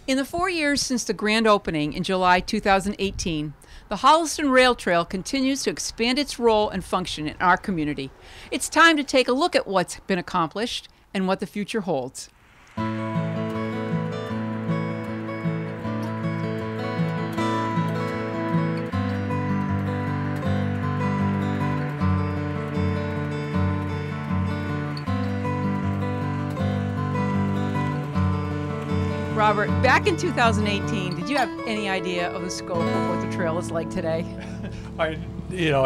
In the 4 years since the grand opening in July 2018, the Holliston Rail Trail continues to expand its role and function in our community. It's time to take a look at what's been accomplished and what the future holds. Robert, back in 2018, did you have any idea of the scope of what the trail is like today? I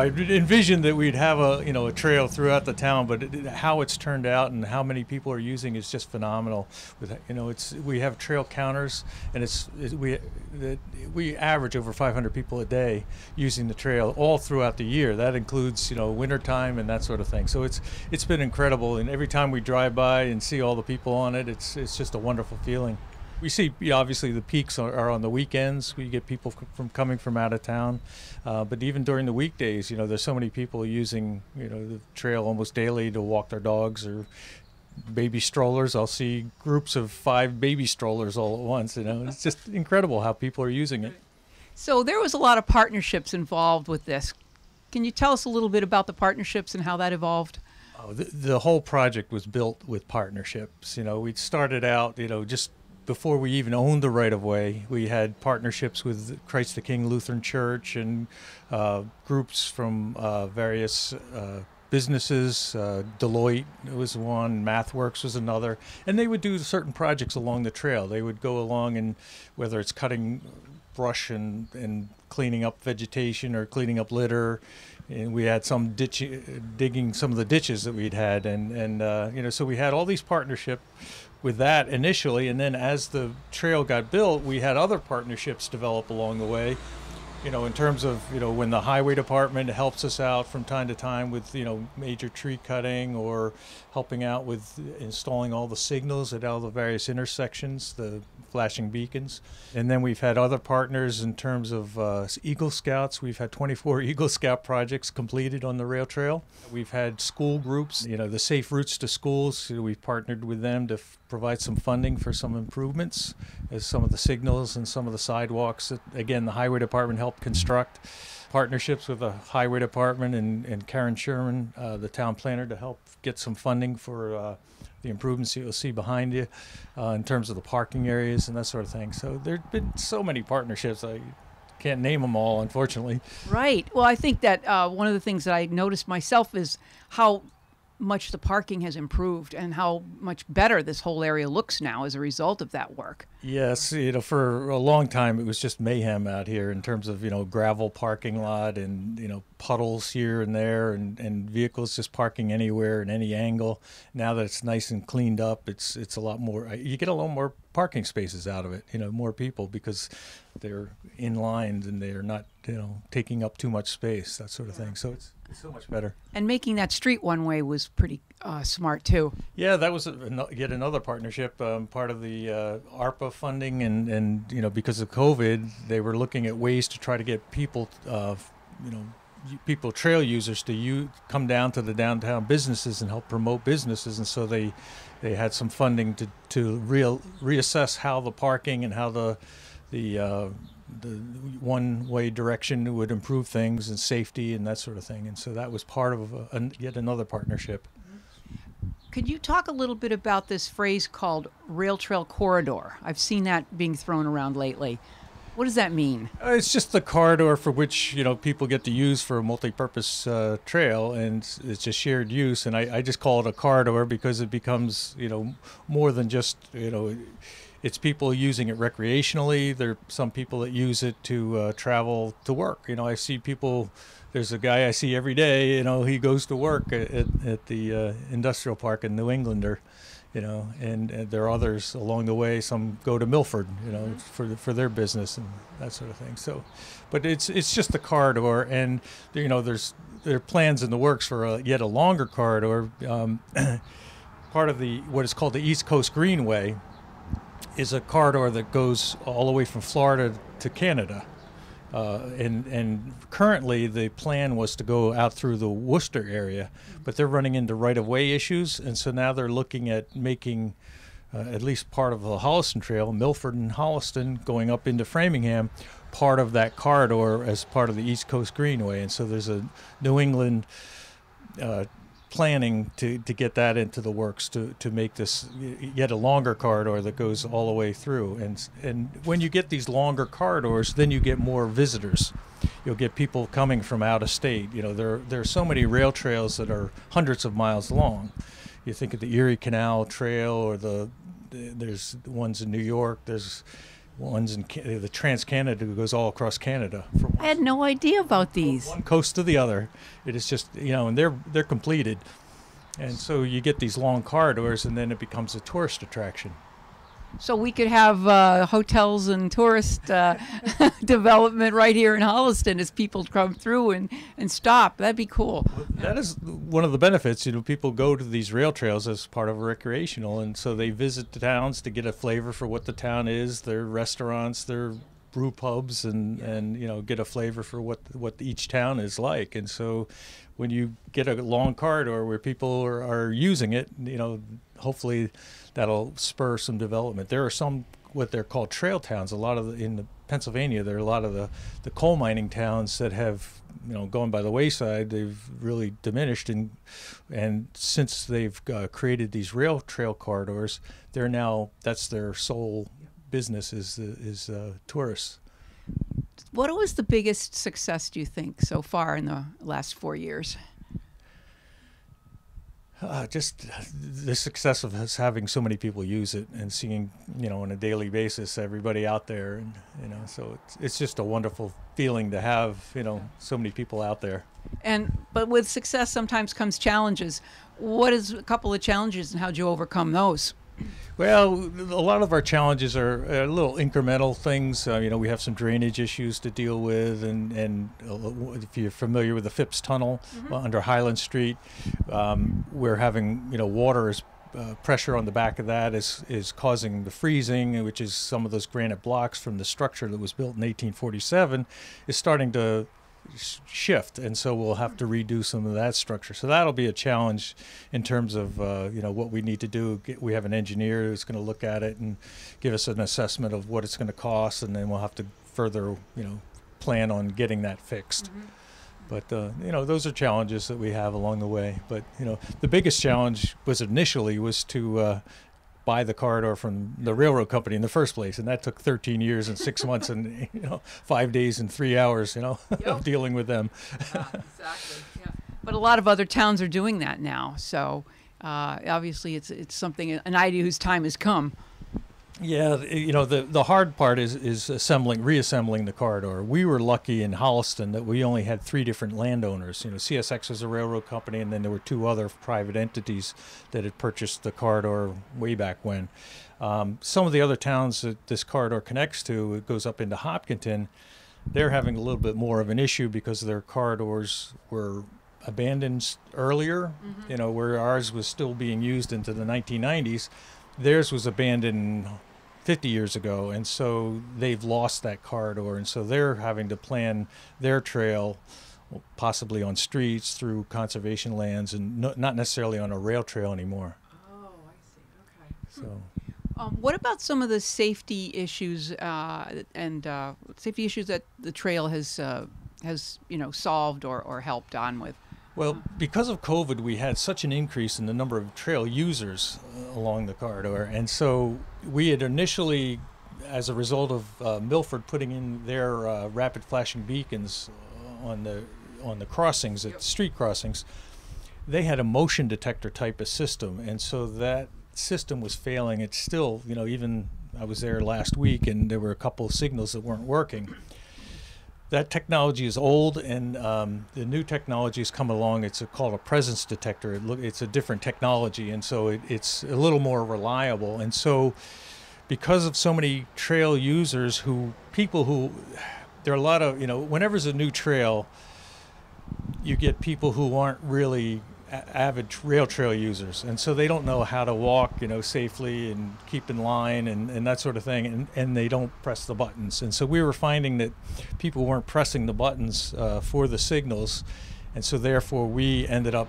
envisioned that we'd have a trail throughout the town, but how it's turned out and how many people are using is just phenomenal. We have trail counters, and we average over 500 people a day using the trail all throughout the year. That includes wintertime and that sort of thing. So it's been incredible, and every time we drive by and see all the people on it, it's just a wonderful feeling. We see, obviously, the peaks are on the weekends. We get people coming from out of town. But even during the weekdays, there's so many people using, the trail almost daily to walk their dogs or baby strollers. I'll see groups of 5 baby strollers all at once. It's just incredible how people are using it. So there was a lot of partnerships involved with this. Can you tell us a little bit about the partnerships and how that evolved? The whole project was built with partnerships. We started out, just before we even owned the right-of-way, we had partnerships with Christ the King Lutheran Church and groups from various businesses. Deloitte was one, MathWorks was another, and they would do certain projects along the trail. They would go along, and whether it's cutting brush and cleaning up vegetation or cleaning up litter, and we had some digging some of the ditches that we'd had, and so we had all these partnerships with that initially, and then as the trail got built, we had other partnerships develop along the way. In terms of when the highway department helps us out from time to time with major tree cutting or helping out with installing all the signals at all the various intersections, the flashing beacons. And then we've had other partners in terms of Eagle Scouts. We've had 24 Eagle Scout projects completed on the rail trail. We've had school groups, the Safe Routes to Schools. We've partnered with them to provide some funding for some improvements as some of the signals and some of the sidewalks that, again, the highway department helped construct. Partnerships with the highway department and Karen Sherman, the town planner, to help get some funding for the improvements you'll see behind you in terms of the parking areas and that sort of thing. So there have been so many partnerships. I can't name them all, unfortunately. Right. Well, I think that one of the things that I noticed myself is how much the parking has improved and how much better this whole area looks now as a result of that work. Yes, for a long time it was just mayhem out here in terms of gravel parking lot and puddles here and there and vehicles just parking anywhere in any angle. Now that it's nice and cleaned up, it's a lot more. You get a lot more parking spaces out of it. More people because they're in lines and they're not taking up too much space, that sort of thing. So it's so much better. And making that street one way was pretty smart too. Yeah, that was yet another partnership, part of the ARPA funding, and because of COVID, they were looking at ways to try to get people, trail users to come down to the downtown businesses and help promote businesses, and so they had some funding to reassess how the parking and how the one-way direction would improve things and safety and that sort of thing. And so that was part of yet another partnership. Could you talk a little bit about this phrase called rail trail corridor? I've seen that being thrown around lately. What does that mean? It's just the corridor for which people get to use for a multi-purpose trail, and it's just shared use. And I just call it a corridor because it becomes more than just it's people using it recreationally. There are some people that use it to travel to work. I see people. There's a guy I see every day. He goes to work at the industrial park in New Englander. And there are others along the way. Some go to Milford, for their business and that sort of thing. So, but it's just a corridor, and there are plans in the works for yet a longer corridor. Part of what is called the East Coast Greenway is a corridor that goes all the way from Florida to Canada. And currently the plan was to go out through the Worcester area, but they're running into right-of-way issues, and so now they're looking at making at least part of the Holliston Trail, Milford and Holliston, going up into Framingham, part of that corridor as part of the East Coast Greenway. And so there's a New England planning to get that into the works to make this yet a longer corridor that goes all the way through. And when you get these longer corridors, then you get more visitors. You'll get people coming from out of state. You know, there are so many rail trails that are hundreds of miles long. You think of the Erie Canal Trail, or there's ones in New York. There's ones in the Trans-Canada goes all across Canada. I had no idea about these. One coast to the other. It is just, you know, and they're completed. And so you get these long corridors, and then it becomes a tourist attraction. So we could have hotels and tourist development right here in Holliston as people come through and stop. That'd be cool. That is one of the benefits. You know, people go to these rail trails as part of a recreational, and so they visit the towns to get a flavor for what the town is, their restaurants, their brew pubs, and you know, get a flavor for what each town is like. And so when you get a long corridor where people are using it, you know, hopefully that'll spur some development. There are some what they're called trail towns. A lot of in Pennsylvania, there are a lot of the coal mining towns that have, you know, gone by the wayside. They've really diminished, and since they've created these rail trail corridors, that's their sole business is tourists. What was the biggest success, do you think, so far in the last 4 years? Just the success of us having so many people use it and seeing, you know, on a daily basis, everybody out there, and you know, so it's just a wonderful feeling to have, you know, so many people out there. But with success sometimes comes challenges. What is a couple of challenges, and how'd you overcome those? Well, a lot of our challenges are little incremental things. You know, we have some drainage issues to deal with, and if you're familiar with the Phipps Tunnel under Highland Street, we're having, you know, pressure on the back of that is causing the freezing, which is some of those granite blocks from the structure that was built in 1847 is starting to shift, and so we'll have to redo some of that structure. So that'll be a challenge in terms of you know, what we need to do. We have an engineer who's going to look at it and give us an assessment of what it's going to cost, and then we'll have to further, you know, plan on getting that fixed. But you know, those are challenges that we have along the way. But you know, the biggest challenge was to buy the corridor from the railroad company in the first place, and that took 13 years and 6 months and, you know, 5 days and 3 hours, you know, of dealing with them. Yeah, exactly. Yeah. But a lot of other towns are doing that now, so obviously it's something, an idea whose time has come. Yeah, you know, the hard part is reassembling the corridor. We were lucky in Holliston that we only had 3 different landowners. You know, CSX was a railroad company, and then there were 2 other private entities that had purchased the corridor way back when. Some of the other towns that this corridor connects to, it goes up into Hopkinton, they're having a little bit more of an issue because their corridors were abandoned earlier, you know, where ours was still being used into the 1990s. Theirs was abandoned 50 years ago, and so they've lost that corridor, and so they're having to plan their trail possibly on streets through conservation lands, and not necessarily on a rail trail anymore. Oh, I see. Okay. So, what about some of the safety issues and safety issues that the trail has you know, solved or helped on with? Well, because of COVID, we had such an increase in the number of trail users along the corridor, and so we had initially, as a result of Milford putting in their rapid flashing beacons on the crossings, at street crossings, they had a motion detector type of system, and so that system was failing. It's still, you know, even I was there last week, and there were a couple of signals that weren't working. That technology is old, and the new technology has come along. It's called a presence detector. It's a different technology, and so it's a little more reliable. And so because of so many trail users there are a lot of, you know, whenever there's a new trail, you get people who aren't really avid rail trail users, and so they don't know how to walk, you know, safely and keep in line and that sort of thing, and they don't press the buttons. And so we were finding that people weren't pressing the buttons for the signals, and so therefore we ended up,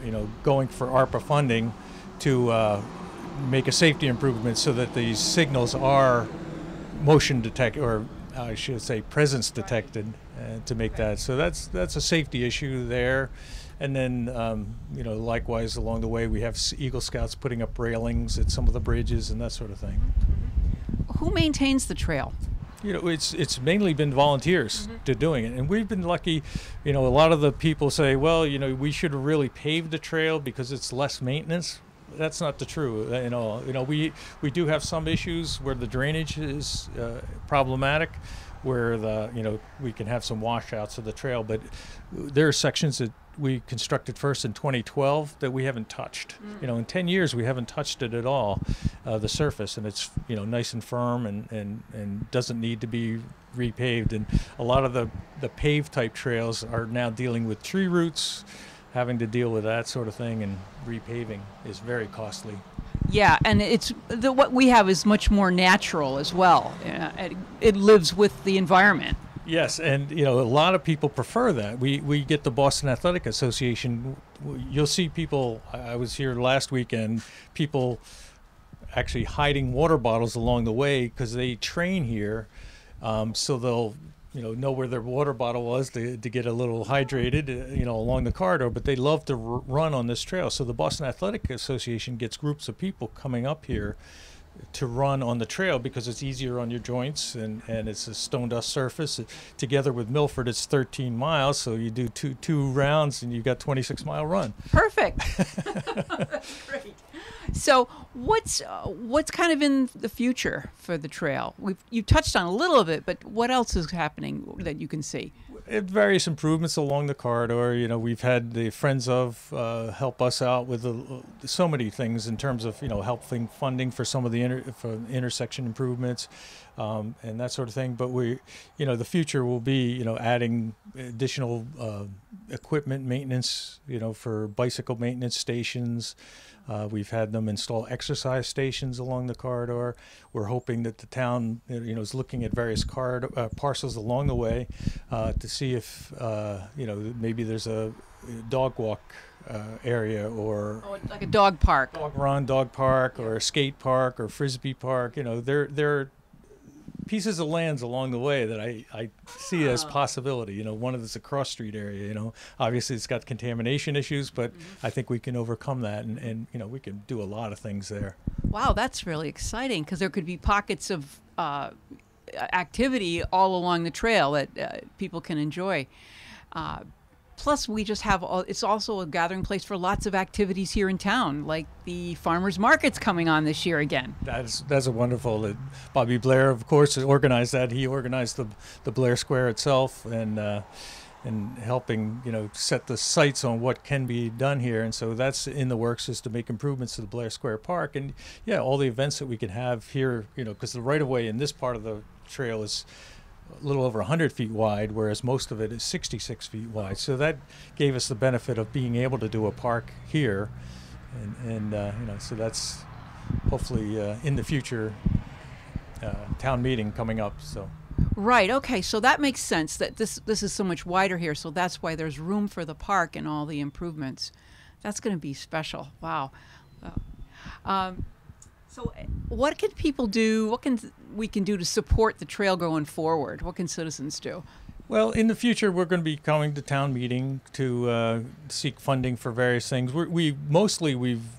you know, going for ARPA funding to make a safety improvement so that these signals are motion detected, or I should say presence detected, to make that. So that's a safety issue there. And then, likewise along the way, we have Eagle Scouts putting up railings at some of the bridges and that sort of thing. Who maintains the trail? It's mainly been volunteers to doing it, and we've been lucky. A lot of the people say, well, we should have really paved the trail because it's less maintenance. That's not the true. We do have some issues where the drainage is problematic, where we can have some washouts of the trail, but there are sections that we constructed first in 2012 that we haven't touched. In 10 years we haven't touched it at all, the surface, and it's nice and firm and doesn't need to be repaved. And a lot of the paved type trails are now dealing with tree roots, having to deal with that sort of thing, and repaving is very costly. Yeah, and what we have is much more natural as well. It lives with the environment. Yes, and a lot of people prefer that. We get the Boston Athletic Association. You'll see people. I was here last weekend. People actually hiding water bottles along the way because they train here, so they'll know where their water bottle was to get a little hydrated, along the corridor. But they love to run on this trail. So the Boston Athletic Association gets groups of people coming up here to run on the trail because it's easier on your joints, and it's a stone dust surface. Together with Milford, it's 13 miles, so you do two rounds and you got 26-mile run. Perfect. That's great. So what's kind of in the future for the trail? You've touched on a little of it, but what else is happening that you can see? Various improvements along the corridor. We've had the Friends of help us out with so many things in terms of helping funding for some of the intersection improvements and that sort of thing. But the future will be adding additional equipment maintenance, for bicycle maintenance stations. We've had them install exercise stations along the corridor. We're hoping that the town, is looking at various parcels along the way to see if, maybe there's a dog walk area, or like a dog park, dog run, dog park, or a skate park, or frisbee park. There are pieces of lands along the way that I see as possibility. One of it's a cross street area. Obviously it's got contamination issues, but I think we can overcome that, and we can do a lot of things there. Wow, that's really exciting, because there could be pockets of activity all along the trail that people can enjoy. Plus, we just have, it's also a gathering place for lots of activities here in town, like the farmers market's coming on this year again. That's a wonderful. Bobby Blair, of course, organized that. He organized the Blair Square itself, and helping set the sights on what can be done here. And so that's in the works, is to make improvements to the Blair Square Park, and all the events that we can have here. Because the right of way in this part of the trail is a little over 100 feet wide, whereas most of it is 66 feet wide. So that gave us the benefit of being able to do a park here, and so that's hopefully in the future town meeting coming up. So. Right. Okay. So that makes sense. That this is so much wider here. So that's why there's room for the park and all the improvements. That's going to be special. Wow. So what can people do? What can we do to support the trail going forward? What can citizens do? Well, in the future, we're going to be coming to town meeting to seek funding for various things. We've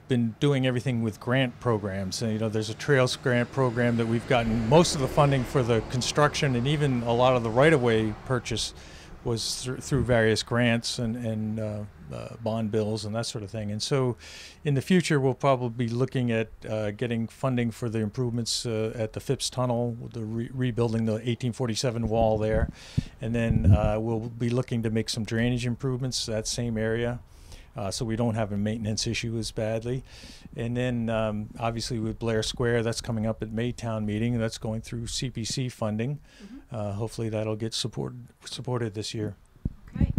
been doing everything with grant programs. And, there's a trails grant program that we've gotten most of the funding for the construction, and even a lot of the right-of-way purchase was through various grants and bond bills and that sort of thing. And so in the future, we'll probably be looking at getting funding for the improvements at the Phipps Tunnel, rebuilding the 1847 wall there. And then we'll be looking to make some drainage improvements to that same area, so we don't have a maintenance issue as badly. And then obviously with Blair Square, that's coming up at Maytown meeting, and that's going through CPC funding. Hopefully that'll get supported this year. Okay.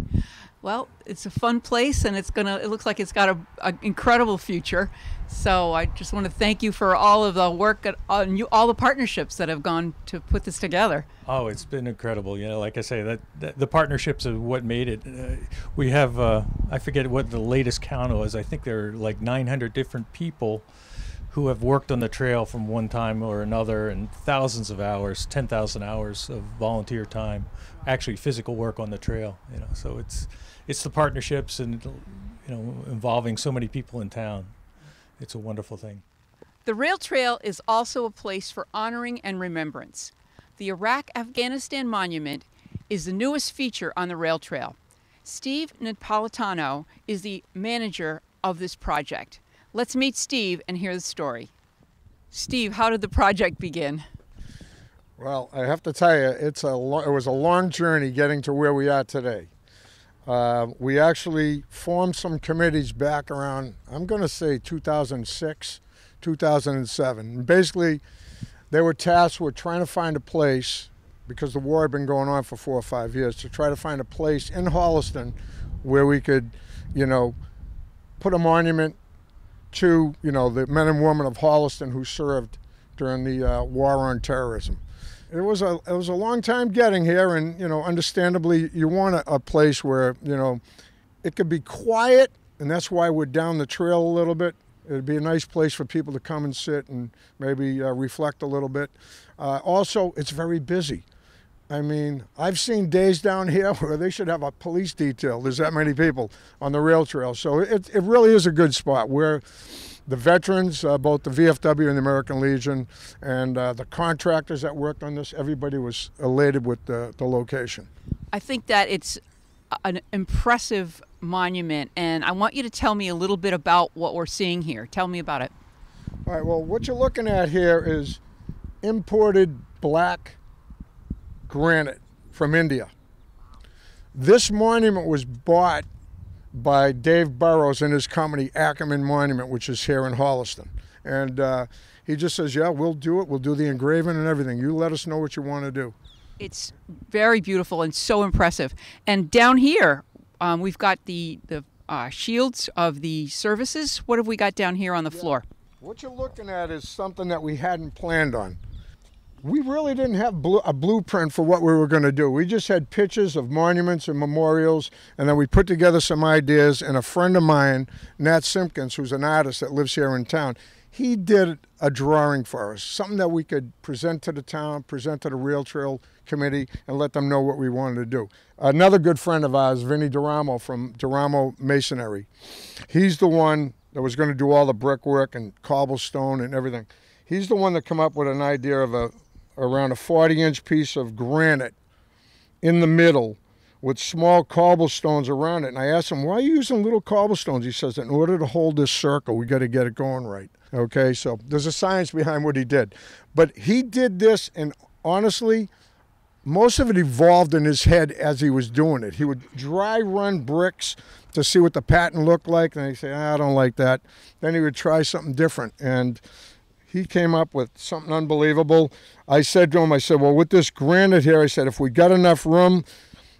Well, it's a fun place, and it looks like it's got an incredible future. So I just want to thank you for all of the work on all the partnerships that have gone to put this together. Oh, it's been incredible. Like I say, that the partnerships are what made it. We have, I forget what the latest count was. I think there are like 900 different people who have worked on the trail from one time or another, and thousands of hours, 10,000 hours of volunteer time, actually physical work on the trail. So it's the partnerships and involving so many people in town. It's a wonderful thing. The rail trail is also a place for honoring and remembrance. The Iraq-Afghanistan Monument is the newest feature on the rail trail. Steve Napolitano is the manager of this project. Let's meet Steve and hear the story. Steve, how did the project begin? Well, I have to tell you, it was a long journey getting to where we are today. We actually formed some committees back around, I'm going to say 2006, 2007. And basically, they were tasked with trying to find a place, because the war had been going on for 4 or 5 years, to try to find a place in Holliston where we could, put a monument to, the men and women of Holliston who served during the war on terrorism. It was a long time getting here, and understandably, you want a place where it could be quiet, and that's why we're down the trail a little bit. It'd be a nice place for people to come and sit and maybe reflect a little bit. Also, it's very busy. I mean, I've seen days down here where they should have a police detail. There's that many people on the rail trail. So it really is a good spot where the veterans, both the VFW and the American Legion, and the contractors that worked on this, everybody was elated with the location. I think that it's an impressive monument, and I want you to tell me a little bit about what we're seeing here. Tell me about it. All right, well, what you're looking at here is imported black granite from India. This monument was bought by Dave Burrows and his company, Ackerman Monument, which is here in Holliston. And he just says, yeah, we'll do it. We'll do the engraving and everything. You let us know what you want to do. It's very beautiful and so impressive. And down here, we've got the shields of the services. What have we got down here on the floor? What you're looking at is something that we hadn't planned on. We really didn't have a blueprint for what we were going to do. We just had pictures of monuments and memorials, and then we put together some ideas, and a friend of mine, Nat Simpkins, who's an artist that lives here in town, he did a drawing for us, something that we could present to the town, present to the Rail Trail Committee, and let them know what we wanted to do. Another good friend of ours, Vinny Duramo from Duramo Masonry, he's the one that was going to do all the brickwork and cobblestone and everything. He's the one that came up with an idea of around a 40-inch piece of granite in the middle with small cobblestones around it. And I asked him, why are you using little cobblestones? He says, in order to hold this circle, we got to get it going right. Okay, so there's a science behind what he did. But he did this, and honestly, most of it evolved in his head as he was doing it. He would dry run bricks to see what the pattern looked like, and he'd say, I don't like that. Then he would try something different, and he came up with something unbelievable. I said to him, well, with this granite here, I said, if we got enough room,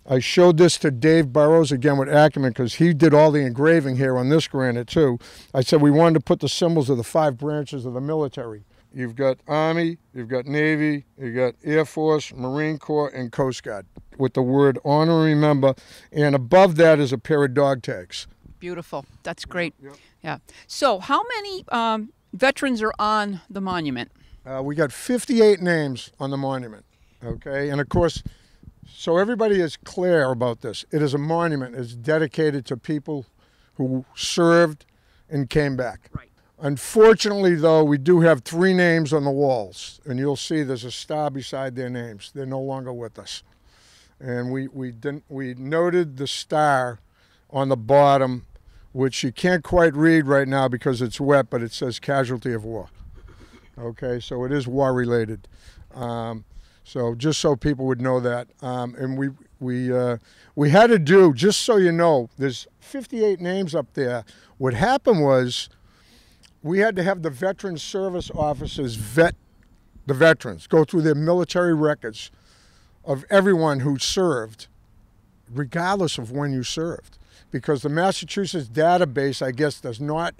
I showed this to Dave Burrows, again with Ackerman, because he did all the engraving here on this granite too. I said we wanted to put the symbols of the 5 branches of the military. You've got Army, you've got Navy, you've got Air Force, Marine Corps, and Coast Guard, with the word honor and remember, and above that is a pair of dog tags. Beautiful. That's great. Yep. Yeah. So how many veterans are on the monument? We got 58 names on the monument, okay? And of course, so everybody is clear about this. It is a monument. It's dedicated to people who served and came back. Right. Unfortunately, though, we do have 3 names on the walls, and you'll see there's a star beside their names. They're no longer with us. And we noted the star on the bottom, which you can't quite read right now because it's wet, but it says casualty of war. Okay, so it is war-related. So just so people would know that. And we had to do, just so you know, there's 58 names up there. What happened was we had to have the veteran service officers vet the veterans, go through their military records of everyone who served, regardless of when you served. Because the Massachusetts database, I guess, does not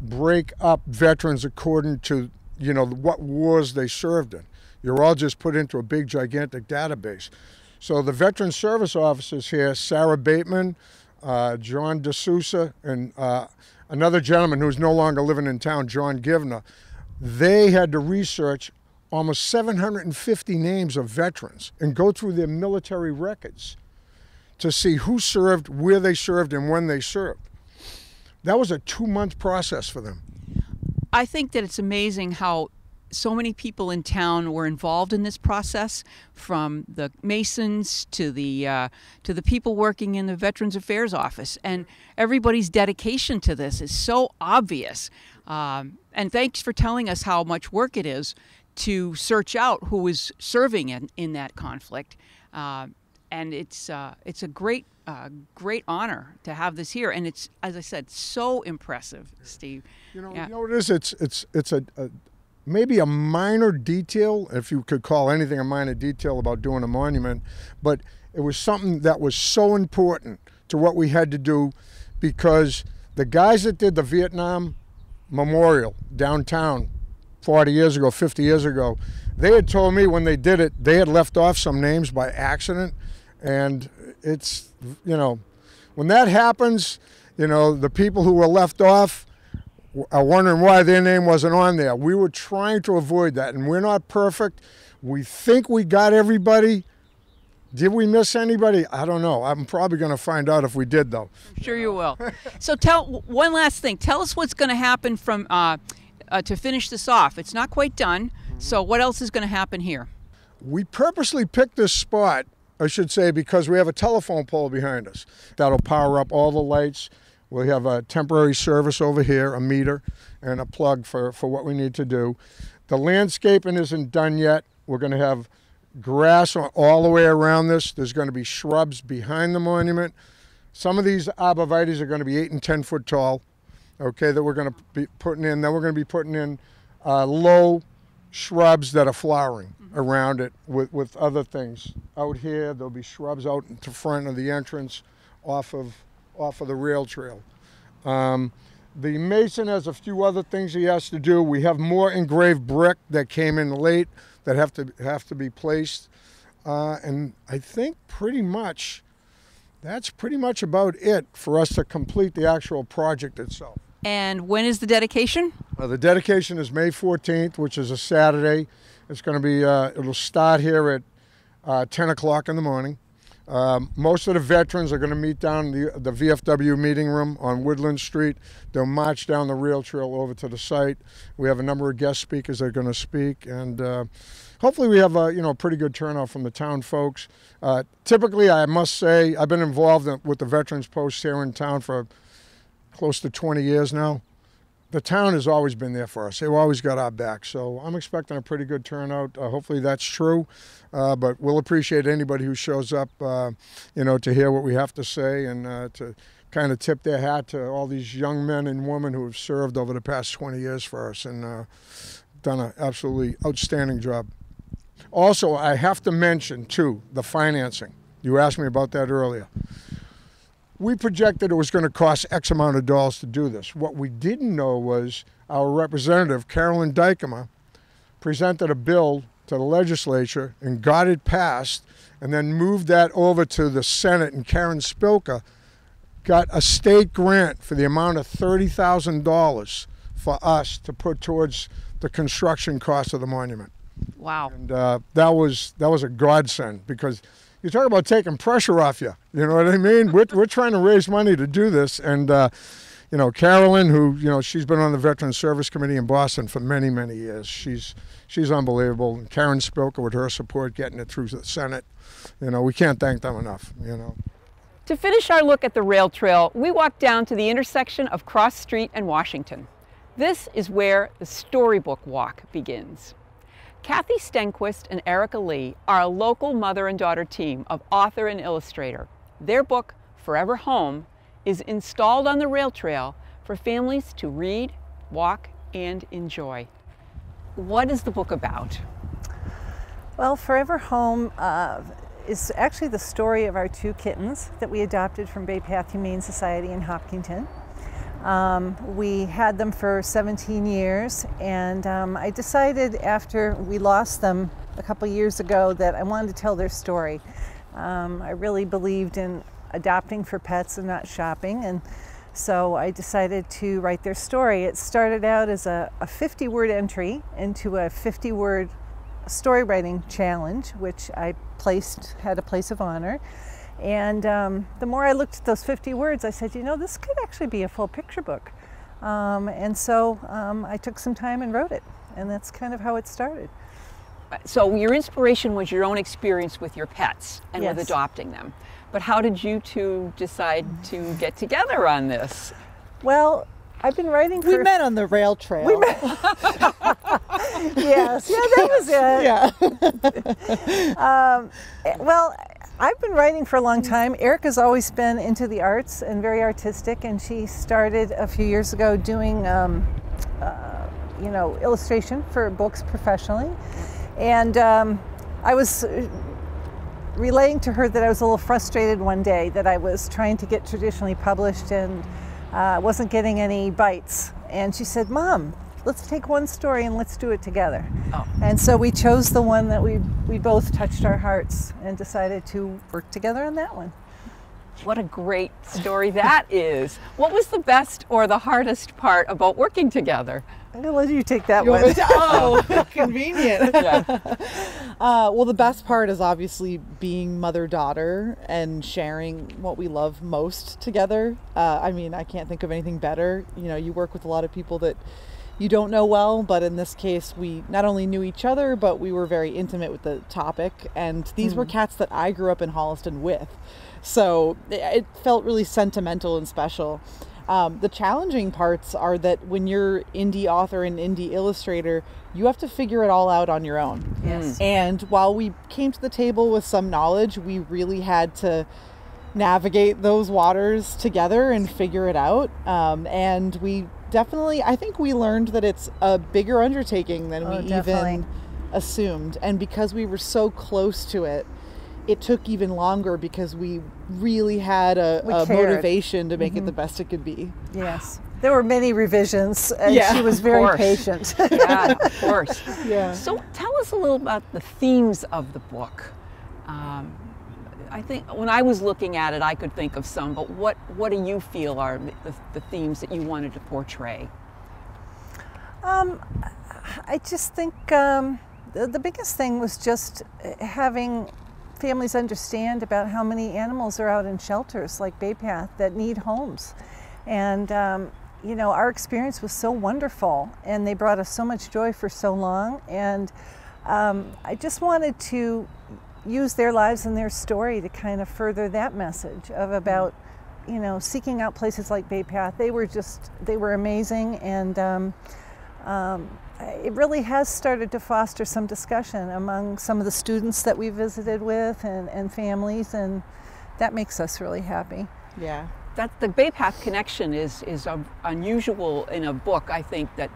break up veterans according to, what wars they served in. You're all just put into a big, gigantic database. So the veteran service officers here, Sarah Bateman, John D'Souza, and another gentleman who's no longer living in town, John Givner, they had to research almost 750 names of veterans and go through their military records to see who served, where they served, and when they served. That was a 2-month process for them. I think that it's amazing how so many people in town were involved in this process, from the Masons to the people working in the Veterans Affairs Office, and everybody's dedication to this is so obvious. And thanks for telling us how much work it is to search out who was serving in that conflict. And it's a great honor to have this here, and it's, as I said, so impressive, Steve. You know what it is? It's a maybe a minor detail, if you could call anything a minor detail about doing a monument, but it was something that was so important to what we had to do, because the guys that did the Vietnam Memorial downtown 40 years ago, 50 years ago, they had told me when they did it, they had left off some names by accident. And it's, when that happens, the people who were left off are wondering why their name wasn't on there. We were trying to avoid that, and we're not perfect. We think we got everybody. Did we miss anybody? I don't know. I'm probably going to find out if we did, though. I'm sure you will. So one last thing. Tell us what's going to happen from to finish this off. It's not quite done. So what else is going to happen here? We purposely picked this spot, I should say, because we have a telephone pole behind us that'll power up all the lights. We have a temporary service over here, a meter, and a plug for what we need to do. The landscaping isn't done yet. We're going to have grass all the way around this. There's going to be shrubs behind the monument. Some of these arborvitaes are going to be 8 and 10 foot tall, okay, that we're going to be putting in. Then we're going to be putting in low shrubs that are flowering around it with other things. Out here, there'll be shrubs out to front of the entrance off of the rail trail. The mason has a few other things he has to do. We have more engraved brick that came in late that have to be placed. And I think that's pretty much about it for us to complete the actual project itself. And when is the dedication? The dedication is May 14th, which is a Saturday. It's going to be, it'll start here at 10 o'clock in the morning. Most of the veterans are going to meet down the VFW meeting room on Woodland Street. They'll march down the rail trail over to the site. We have a number of guest speakers that are going to speak, and hopefully we have a pretty good turnout from the town folks. Typically, I must say, I've been involved with the Veterans Post here in town for close to 20 years now. The town has always been there for us. They've always got our back. So I'm expecting a pretty good turnout. Hopefully that's true. But we'll appreciate anybody who shows up, to hear what we have to say, and to kind of tip their hat to all these young men and women who have served over the past 20 years for us and done an absolutely outstanding job. Also, I have to mention, too, the financing. You asked me about that earlier. We projected it was going to cost X amount of dollars to do this. What we didn't know was our representative, Carolyn Dykema, presented a bill to the legislature and got it passed, and then moved that over to the Senate, and Karen Spilka got a state grant for the amount of $30,000 for us to put towards the construction cost of the monument. Wow. And that was a godsend, because you talk about taking pressure off you. You know what I mean? We're trying to raise money to do this, and Carolyn, who she's been on the Veterans Service Committee in Boston for many, many years. She's unbelievable. And Karen Spilka, with her support, getting it through the Senate. We can't thank them enough. To finish our look at the rail trail, we walk down to the intersection of Cross Street and Washington. This is where the storybook walk begins. Cathy Stenquist and Erica Leigh are a local mother and daughter team of author and illustrator. Their book, Forever Home, is installed on the rail trail for families to read, walk, and enjoy. What is the book about? Well, Forever Home is actually the story of our 2 kittens that we adopted from Bay Path Humane Society in Hopkinton. We had them for 17 years, and I decided after we lost them a couple years ago that I wanted to tell their story. I really believed in adopting for pets and not shopping, and So I decided to write their story. It started out as a 50-word entry into a 50-word story writing challenge, which I had a place of honor. And the more I looked at those 50 words, I said, this could actually be a full picture book. And so I took some time and wrote it. And that's kind of how it started. So your inspiration was your own experience with your pets and Yes. with adopting them. But how did you two decide to get together on this? Well, I've been writing for... We met on the rail trail. We met. Yes, yeah, that was it. Yeah. Well, I've been writing for a long time. Erica's always been into the arts and very artistic, and she started a few years ago doing, illustration for books professionally. And I was relaying to her that I was a little frustrated one day that I was trying to get traditionally published and wasn't getting any bites. And she said, "Mom, let's take one story and let's do it together." Oh. And so we chose the one that we both touched our hearts and decided to work together on that one. What a great story that is. What was the best or the hardest part about working together? I'm going to let you take that You want one. me to- oh, convenient. Yeah. Well, the best part is obviously being mother-daughter and sharing what we love most together. I can't think of anything better. You work with a lot of people that you don't know well, but in this case, we not only knew each other, but we were very intimate with the topic. And these were cats that I grew up in Holliston with. So it felt really sentimental and special. The challenging parts are that when you're indie author and indie illustrator, you have to figure it all out on your own. Yes. And while we came to the table with some knowledge, we really had to navigate those waters together and figure it out. And we definitely, I think we learned that it's a bigger undertaking than we definitely. even assumed. And because we were so close to it, it took even longer because we really had a cared. motivation to make it the best it could be. Yes. There were many revisions, and Yeah, she was of very course. patient. Yeah, of course. Yeah. So tell us a little about the themes of the book. I think when I was looking at it, I could think of some, but what do you feel are the themes that you wanted to portray? I just think the biggest thing was just having families understand about how many animals are out in shelters like Bay Path that need homes. And, our experience was so wonderful, and they brought us so much joy for so long. And I just wanted to use their lives and their story to kind of further that message of about, seeking out places like Bay Path. They were amazing, and it really has started to foster some discussion among some of the students that we visited with and families, and that makes us really happy. Yeah. That the Bay Path connection is unusual in a book. I think that.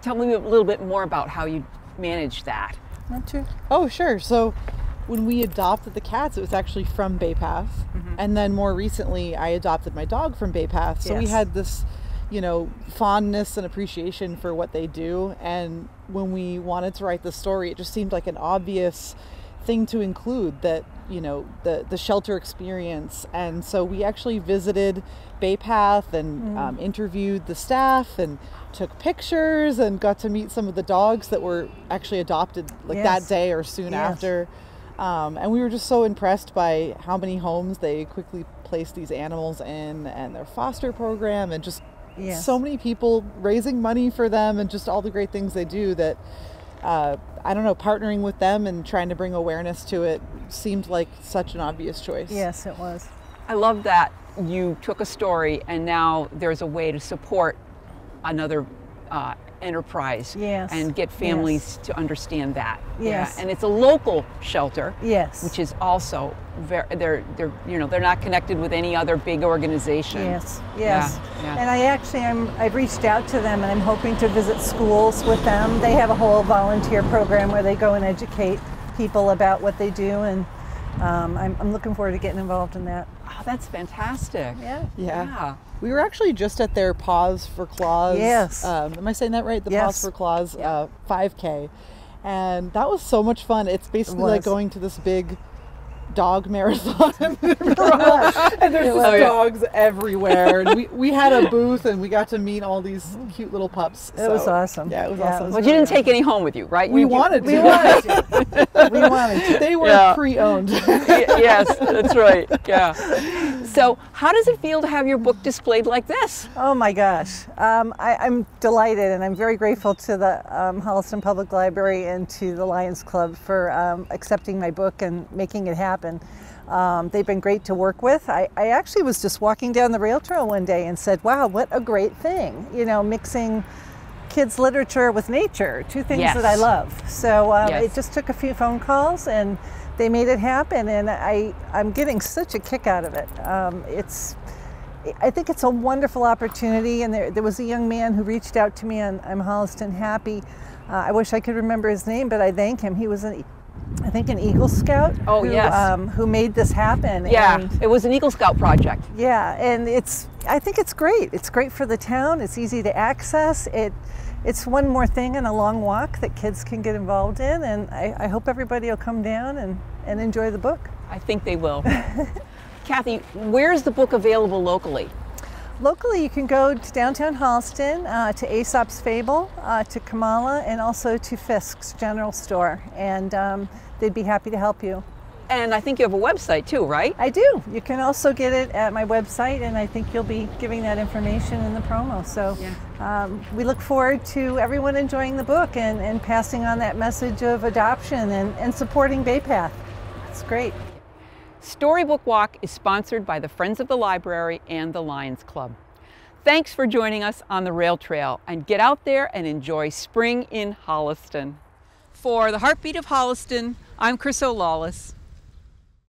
Tell me a little bit more about how you managed that. Not true? Oh, sure. So when we adopted the cats, it was actually from Bay Path. And then more recently, I adopted my dog from Bay Path. So we Yes. had this, fondness and appreciation for what they do. And when we wanted to write the story, it just seemed like an obvious thing to include that, the shelter experience. And so we actually visited Bay Path and interviewed the staff and took pictures and got to meet some of the dogs that were actually adopted Yes. that day or soon Yes. after. And we were just so impressed by how many homes they quickly placed these animals in and their foster program, and just Yes. so many people raising money for them and just all the great things they do that, partnering with them and trying to bring awareness to it seemed like such an obvious choice. Yes, it was. I love that you took a story and now there's a way to support another enterprise Yes. and get families to understand that. Yes. Yeah. And it's a local shelter, Yes. which is also they're not connected with any other big organization. Yes, yes. Yeah. And I've reached out to them, and I'm hoping to visit schools with them. They have a whole volunteer program where they go and educate people about what they do, and I'm looking forward to getting involved in that. Oh, that's fantastic. Yeah. Yeah. We were actually just at their Paws for Claws. Yes. Am I saying that right? The Yes. Paws for Claws Yeah. 5K. And that was so much fun. It's basically like was. going to this big dog marathon. And there's just dogs everywhere. And we had a booth and we got to meet all these cute little pups. It was awesome. Yeah, it was awesome. Well, you didn't take any home with you, right? We wanted to. We wanted to. We wanted to. They were pre-owned. Yes, that's right. Yeah. So how does it feel to have your book displayed like this? Oh my gosh. I'm delighted, and I'm very grateful to the Holliston Public Library and to the Lions Club for accepting my book and making it happen. They've been great to work with. I actually was just walking down the rail trail one day and said, wow, what a great thing, you know, mixing kids' literature with nature, two things that I love. So it just took a few phone calls and they made it happen, and I'm getting such a kick out of it. I think it's a wonderful opportunity, and there was a young man who reached out to me on I'm Holliston Happy. I wish I could remember his name, but I thank him. He was I think an Eagle Scout who made this happen. Yeah, and it was an Eagle Scout project. yeah, and I think it's great. It's great for the town. It's easy to access. It's one more thing in a long walk that kids can get involved in, and I hope everybody will come down and enjoy the book. I think they will. Cathy, where is the book available locally? Locally, you can go to downtown Holliston, to Aesop's Fable, to Kamala, and also to Fisk's General Store, and they'd be happy to help you. And I think you have a website too, right? I do. You can also get it at my website, and I think you'll be giving that information in the promo. So we look forward to everyone enjoying the book and passing on that message of adoption and supporting Bay Path. It's great. Storybook Walk is sponsored by the Friends of the Library and the Lions Club. Thanks for joining us on the Rail Trail, and get out there and enjoy spring in Holliston. For the Heartbeat of Holliston, I'm Chryso Lawless.